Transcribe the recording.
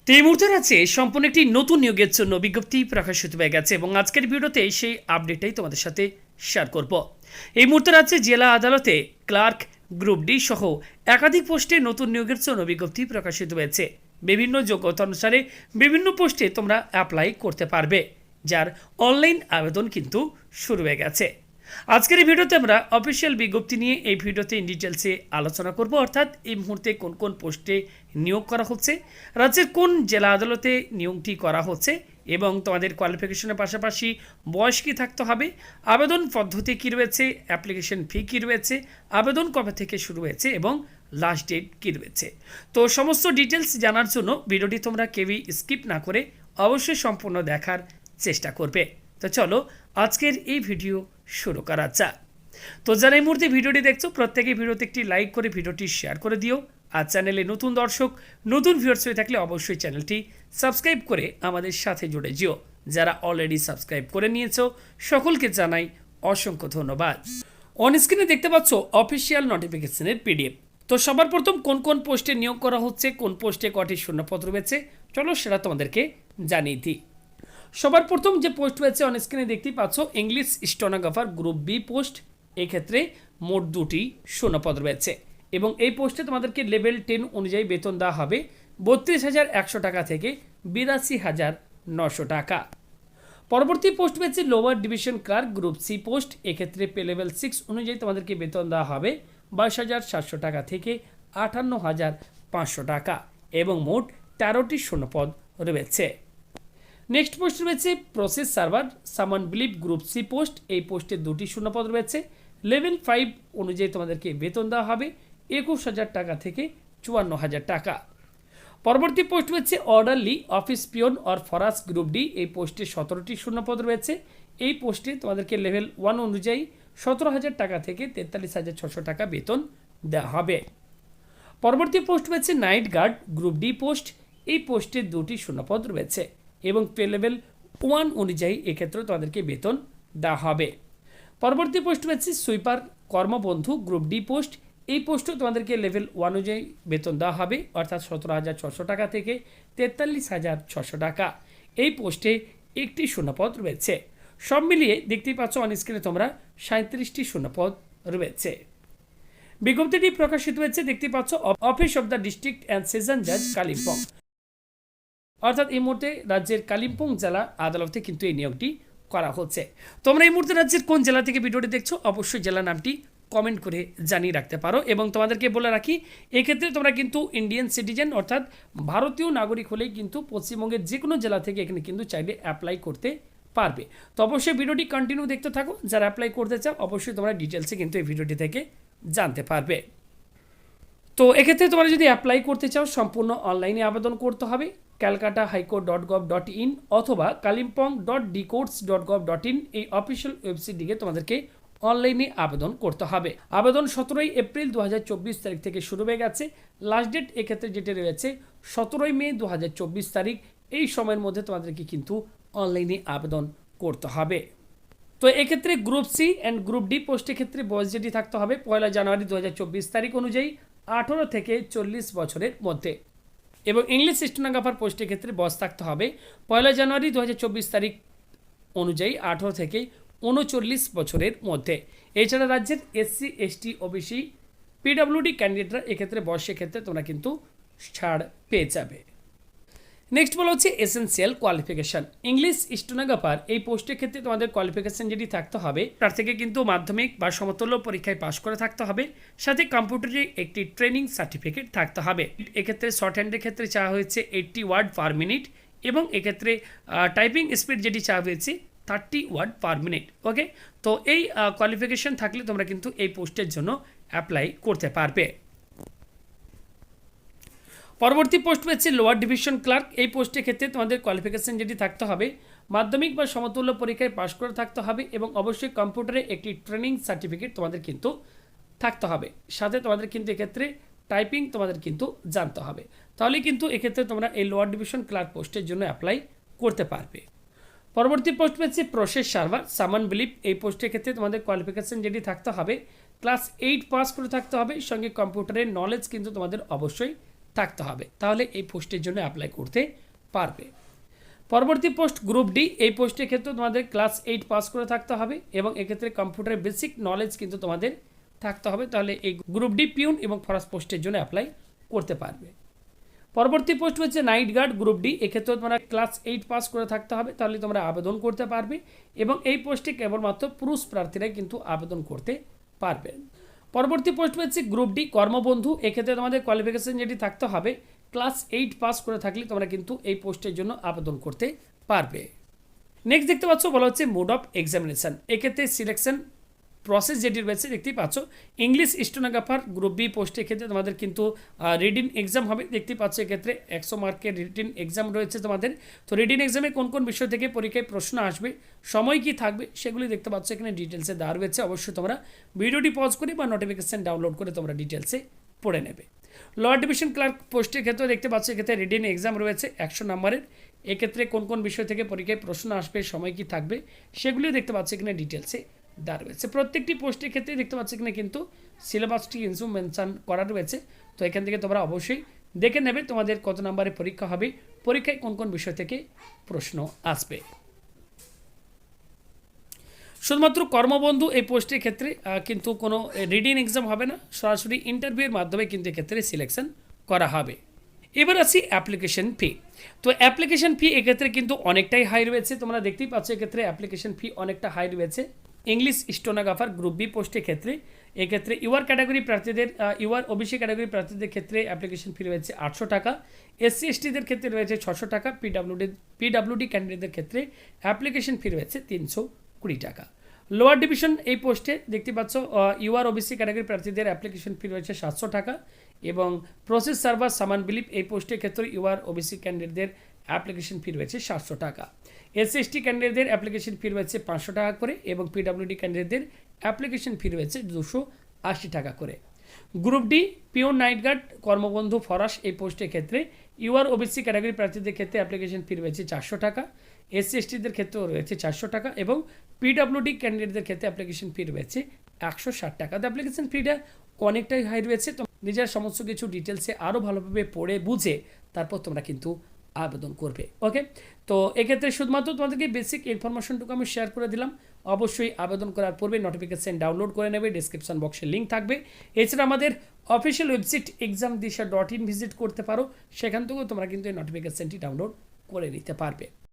তো এই মুহূর্তে আছে সম্পূর্ণ একটি নতুন নিয়োগের জন্য বিজ্ঞপ্তি প্রকাশিত হয়ে গেছে এবং আজকের ভিডিওতে সেই আপডেটটাই তোমাদের সাথে শেয়ার করব। এই মুহূর্তে আছে জেলা আদালতে ক্লার্ক গ্রুপ ডি সহ একাধিক পোস্টে নতুন নিয়োগের জন্য বিজ্ঞপ্তি প্রকাশিত হয়েছে। বিভিন্ন যোগ্যতা অনুসারে বিভিন্ন পোস্টে তোমরা অ্যাপ্লাই করতে পারবে, যার অনলাইন আবেদন কিন্তু শুরু হয়ে গেছে। আজকের এই ভিডিওতে আমরা অফিসিয়াল বিজ্ঞপ্তি নিয়ে এই ভিডিওতে ইন ডিটেলসে আলোচনা করব, অর্থাৎ এই মুহূর্তে কোন কোন পোস্টে নিয়োগ করা হচ্ছে, রাজ্যের কোন জেলা আদালতে নিয়োগটি করা হচ্ছে এবং তোমাদের কোয়ালিফিকেশনের পাশাপাশি বয়স কী থাকতে হবে, আবেদন পদ্ধতি কী রয়েছে, অ্যাপ্লিকেশন ফি কী রয়েছে, আবেদন কবে থেকে শুরু হয়েছে এবং লাস্ট ডেট কী রয়েছে। তো সমস্ত ডিটেলস জানার জন্য ভিডিওটি তোমরা কেউই স্কিপ না করে অবশ্যই সম্পূর্ণ দেখার চেষ্টা করবে। তো চলো আজকের এই ভিডিও শুরু করা যাক। তো যারা এই মুহূর্তে ভিডিওটি দেখছো প্রত্যেকেই ভিডিওতে একটি লাইক করে ভিডিওটি শেয়ার করে দিও। আর চ্যানেলে নতুন দর্শক নতুন ভিউয়ার্স হয়ে থাকলে অবশ্যই চ্যানেলটি সাবস্ক্রাইব করে আমাদের সাথে জুড়ে যেও। যারা অলরেডি সাবস্ক্রাইব করে নিয়েছো সকলকে জানাই অসংখ্য ধন্যবাদ। অন স্ক্রিনে দেখতে পাচ্ছ অফিসিয়াল নোটিফিকেশনের পিডিএফ। তো সবার প্রথম কোন কোন পোস্টে নিয়োগ করা হচ্ছে, কোন পোস্টে কটি শূন্যপদ রয়েছে, চলো সেটা তোমাদেরকে জানিয়ে দিই। সবার প্রথম যে পোস্ট রয়েছে অন স্ক্রিনে দেখতেই পাচ্ছ English stenographer group B post. এক্ষেত্রে মোট 2টি শূন্যপদ রয়েছে এবং এই পোস্টে তোমাদেরকে লেভেল 10 অনুযায়ী বেতন দেওয়া হবে 32,100 টাকা থেকে 82,900 টাকা। পরবর্তী পোস্ট রয়েছে lower division clerk group C post. এক্ষেত্রে পে লেভেল 6 অনুযায়ী তোমাদেরকে বেতন দেওয়া হবে 22,700 টাকা থেকে 58,500 টাকা এবং মোট 13টি শূন্যপদ রয়েছে। নেক্সট পোস্ট রয়েছে প্রসেস সার্ভার সামান বিলিভ গ্রুপ সি পোস্ট। এই পোস্টে 2টি শূন্যপদ রয়েছে। লেভেল 5 অনুযায়ী তোমাদেরকে বেতন দেওয়া হবে 21,000 টাকা থেকে 54,000 টাকা। পরবর্তী পোস্ট রয়েছে orderly office peon or Farage group D. এই পোস্টে 17টি শূন্যপদ রয়েছে। এই পোস্টে তোমাদেরকে লেভেল 1 অনুযায়ী 17,000 টাকা থেকে 43,600 টাকা বেতন দেওয়া হবে। পরবর্তী পোস্ট রয়েছে night guard group D post. এই পোস্টে 2টি শূন্যপদ রয়েছে এবং পে লেভেল 1 অনুযায়ী এক্ষেত্রে তোমাদেরকে বেতন দেওয়া হবে। পরবর্তী পোস্ট রয়েছে সুইপার কর্মবন্ধু গ্রুপ ডি পোস্ট। এই পোস্টে তোমাদেরকে লেভেল 1 অনুযায়ী বেতন দেওয়া হবে, অর্থাৎ 17,600 টাকা থেকে 43,600 টাকা। এই পোস্টে 1টি শূন্যপদ রয়েছে। সব মিলিয়ে দেখতেই পাচ্ছ অন স্ক্রিনে তোমরা 37টি শূন্যপদ রয়েছে। বিজ্ঞপ্তিটি প্রকাশিত হয়েছে দেখতে পাচ্ছ office of the district and session জাজ কালিম্পং, অর্থাৎ এই মুহূর্তে রাজ্যের কালিম্পং জেলা আদালতে কিন্তু এই নিয়োগটি করা হচ্ছে। তোমরা এই মুহূর্তে রাজ্যের কোন জেলা থেকে ভিডিওটি দেখছো অবশ্যই জেলা নামটি কমেন্ট করে জানিয়ে রাখতে পারো এবং তোমাদেরকে বলে রাখি এক্ষেত্রে তোমরা কিন্তু ইন্ডিয়ান সিটিজেন অর্থাৎ ভারতীয় নাগরিক হলেই কিন্তু পশ্চিমবঙ্গের যে কোনো জেলা থেকে এখানে কিন্তু চাইলে অ্যাপ্লাই করতে পারবে। তো অবশ্যই ভিডিওটি কন্টিনিউ দেখতে থাকো। যারা অ্যাপ্লাই করতে চাও অবশ্যই তোমরা ডিটেলসে কিন্তু এই ভিডিওটি থেকে জানতে পারবে। তো এক্ষেত্রে তোমরা যদি অ্যাপ্লাই করতে চাও সম্পূর্ণ অনলাইনে আবেদন করতে হবে। ক্যালকাটা হাইকোর্ট.gov.in অথবা kalimpong.dcourts.gov.in এই অফিসিয়াল ওয়েবসাইটটিকে তোমাদেরকে অনলাইনে আবেদন করতে হবে। আবেদন 17 এপ্রিল 2024 তারিখ থেকে শুরু হয়ে গেছে। লাস্ট ডেট এক্ষেত্রে যেটা রয়েছে 17 মে 2024 তারিখ। এই সময়ের মধ্যে তোমাদেরকে কিন্তু অনলাইনে আবেদন করতে হবে। তো এক্ষেত্রে group C and group D পোস্টের ক্ষেত্রে বয়স যেটি থাকতে হবে 1 জানুয়ারি 2024 তারিখ অনুযায়ী 18 থেকে 40 বছরের মধ্যে এবং ইংলিশ স্টেনোগ্রাফার পোস্টের ক্ষেত্রে বয়স থাকতে হবে 1 জানুয়ারি 2024 তারিখ অনুযায়ী 18 থেকে 39 বছরের মধ্যে। এছাড়া রাজ্যের এসসি এসটি ওবিসি পিডব্লিউডি ক্যান্ডিডেটরা এক্ষেত্রে বয়সের ক্ষেত্রে তোমরা কিন্তু ছাড় পেয়ে যাবে। নেক্সট বলা হচ্ছে এসেন্সিয়াল কোয়ালিফিকেশন ইংলিশ স্টেনোগ্রাফার। এই পোস্টের ক্ষেত্রে তোমাদের কোয়ালিফিকেশন যেটি থাকতে হবে তার থেকে কিন্তু মাধ্যমিক বা সমতুল্য পরীক্ষায় পাশ করে থাকতে হবে, সাথে কম্পিউটারে একটি ট্রেনিং সার্টিফিকেট থাকতে হবে। এক্ষেত্রে শর্ট হ্যান্ডের ক্ষেত্রে চাওয়া হয়েছে 80 ওয়ার্ড পার মিনিট এবং এক্ষেত্রে টাইপিং স্পিড যেটি চাওয়া হয়েছে 30 ওয়ার্ড পার মিনিট। ওকে, তো এই কোয়ালিফিকেশন থাকলে তোমরা কিন্তু এই পোস্টের জন্য অ্যাপ্লাই করতে পারবে। পরবর্তী পোস্ট রয়েছে লোয়ার ডিভিশন ক্লার্ক। এই পোস্টের ক্ষেত্রে তোমাদের কোয়ালিফিকেশন যেটি থাকতে হবে মাধ্যমিক বা সমতুল্য পরীক্ষায় পাশ করে থাকতে হবে এবং অবশ্যই কম্পিউটারে একটি ট্রেনিং সার্টিফিকেট তোমাদের কিন্তু থাকতে হবে, সাথে তোমাদের কিন্তু এক্ষেত্রে টাইপিং তোমাদের কিন্তু জানতে হবে। তাহলে কিন্তু এক্ষেত্রে তোমরা এই লোয়ার ডিভিশন ক্লার্ক পোস্টের জন্য অ্যাপ্লাই করতে পারবে। পরবর্তী পোস্ট রয়েছে প্রসেস সার্ভার সামান বিলিভ। এই পোস্টের ক্ষেত্রে তোমাদের কোয়ালিফিকেশন যেটি থাকতে হবে ক্লাস 8 পাস করে থাকতে হবে, সঙ্গে কম্পিউটারের নলেজ কিন্তু তোমাদের অবশ্যই থাকতে হবে, তাহলে এই পোস্টের জন্য অ্যাপ্লাই করতে পারবে। পরবর্তী পোস্ট গ্রুপ ডি। এই পোস্টের ক্ষেত্রে তোমাদের ক্লাস 8 পাস করে থাকতে হবে এবং এক্ষেত্রে কম্পিউটারের বেসিক নলেজ কিন্তু তোমাদের থাকতে হবে, তাহলে এই গ্রুপ ডি পিউন এবং ফরেস্ট পোস্টের জন্য অ্যাপ্লাই করতে পারবে। পরবর্তী পোস্ট হচ্ছে নাইট গার্ড গ্রুপ ডি। এক্ষেত্রে তোমরা ক্লাস 8 পাস করে থাকতে হবে, তাহলে তোমরা আবেদন করতে পারবে এবং এই পোস্টে কেবলমাত্র পুরুষ প্রার্থীরাই কিন্তু আবেদন করতে পারবেন। পরবর্তী পোস্ট হচ্ছে গ্রুপ ডি কর্মবন্ধু। এক্ষেত্রে তোমাদের কোয়ালিফিকেশন যেটি থাকতে হবে ক্লাস 8 পাস করে থাকলে তোমরা কিন্তু এই পোস্টের জন্য আবেদন করতে পারবে। নেক্সট দেখতে পাচ্ছ বলা হচ্ছে মোড অফ এক্সামিনেশন। এক্ষেত্রে সিলেকশন প্রসেস যেটি রয়েছে দেখতেই পাচ্ছ, ইংলিশ স্টেনোগ্রাফার গ্রুপ বি পোস্টের ক্ষেত্রে তোমাদের কিন্তু রিডিং এক্সাম হবে। দেখতেই পাচ্ছ এক্ষেত্রে 100 মার্কের রিটিন এক্সাম রয়েছে তোমাদের। তো রিডিং এক্সামে কোন কোন বিষয় থেকে পরীক্ষায় প্রশ্ন আসবে, সময় কি থাকবে, সেগুলি দেখতে পাচ্ছ এখানে ডিটেলসে দেওয়া রয়েছে। অবশ্যই তোমরা ভিডিওটি পজ করে বা নোটিফিকেশান ডাউনলোড করে তোমরা ডিটেলসে পড়ে নেবে। লোয়ার ডিভিশন ক্লার্ক পোস্টের ক্ষেত্রে দেখতে পাচ্ছ এক্ষেত্রে রিডিং এক্সাম রয়েছে 100 নম্বরের। এক্ষেত্রে কোন কোন বিষয় থেকে পরীক্ষায় প্রশ্ন আসবে, সময় কি থাকবে, সেগুলিও দেখতে পাচ্ছ এখানে ডিটেলসে দেওয়া রয়েছে। প্রত্যেকটি পোস্টের ক্ষেত্রে দেখতে পাচ্ছ এখানে কিন্তু সিলেবাসটি কিন্তু মেনশন করা রয়েছে। তো এখান থেকে তোমরা অবশ্যই দেখে নেবে তোমাদের কত নম্বরে পরীক্ষা হবে, পরীক্ষায় কোন কোন বিষয় থেকে প্রশ্ন আসবে। শুধুমাত্র কর্মবন্ধু এই পোস্টের ক্ষেত্রে কিন্তু কোনো রিডিং এক্সাম হবে না, সরাসরি ইন্টারভিউয়ের মাধ্যমে কিন্তু এক্ষেত্রে সিলেকশন করা হবে। এবার আসি অ্যাপ্লিকেশন ফি। তো অ্যাপ্লিকেশন ফি এক্ষেত্রে কিন্তু অনেকটাই হাই রয়েছে, তোমরা দেখতেই পাচ্ছ এক্ষেত্রে অ্যাপ্লিকেশন ফি অনেকটা হাই রয়েছে। ইংলিশ স্টেনোগ্রাফার গ্রুপ বি পোস্টের ক্ষেত্রে এক্ষেত্রে ইউআর ক্যাটাগরি প্রার্থীদের, ইউআর ওবিসি ক্যাটাগরি প্রার্থীদের ক্ষেত্রে অ্যাপ্লিকেশন ফি রয়েছে 800 টাকা, এসসি এসটিদের ক্ষেত্রে রয়েছে 600 টাকা, পিডাব্লিউডি ক্যান্ডিডেটদের ক্ষেত্রে অ্যাপ্লিকেশন ফি রয়েছে 320 টাকা। লোয়ার ডিভিশন এই পোস্টে দেখতে পাচ্ছ ইউআর ওবিসি ক্যাটাগরি প্রার্থীদের অ্যাপ্লিকেশন ফি রয়েছে 700 টাকা এবং প্রসেস সার্ভার সামান বিলিপ এই পোস্টের ক্ষেত্রে ইউআর ওবিসি ক্যান্ডিডেটদের অ্যাপ্লিকেশন ফি রয়েছে 700 টাকা। এসসি এসটি ক্যান্ডিডেটদের অ্যাপ্লিকেশন ফি রয়েছে 500 টাকা করে এবং পিডাব্লিউডি ক্যান্ডিডেটদের অ্যাপ্লিকেশন ফি রয়েছে 280 টাকা করে। Group D peon night guard কর্মবন্ধু ফরাস এই পোস্টের ক্ষেত্রে ইউআর ওবিসি ক্যাটাগরি প্রার্থীদের ক্ষেত্রে অ্যাপ্লিকেশন ফি রয়েছে 400 টাকা, এসসি এসটিদের ক্ষেত্রেও রয়েছে 400 টাকা এবং পিডাব্লিউডি ক্যান্ডিডেটদের ক্ষেত্রে অ্যাপ্লিকেশন ফি রয়েছে 160 টাকা। তো অ্যাপ্লিকেশন ফিটা অনেকটাই হাই রয়েছে। তো নিজের সমস্ত কিছু ডিটেলসে আরও ভালোভাবে পড়ে বুঝে তারপর তোমরা কিন্তু আবেদন করবে। ওকে, তো এক্ষেত্রে শুধুমাত্র তোমাদেরকে বেসিক ইনফরমেশনটুকু আমি শেয়ার করে দিলাম। অবশ্যই আবেদন করার পূর্বে নোটিফিকেশান ডাউনলোড করে নেবে, ডিসক্রিপশন বক্সে লিঙ্ক থাকবে। এছাড়া আমাদের অফিসিয়াল ওয়েবসাইট examdisha.in ভিজিট করতে পারো, সেখান থেকেও তোমরা কিন্তু এই নোটিফিকেশানটি ডাউনলোড করে নিতে পারবে।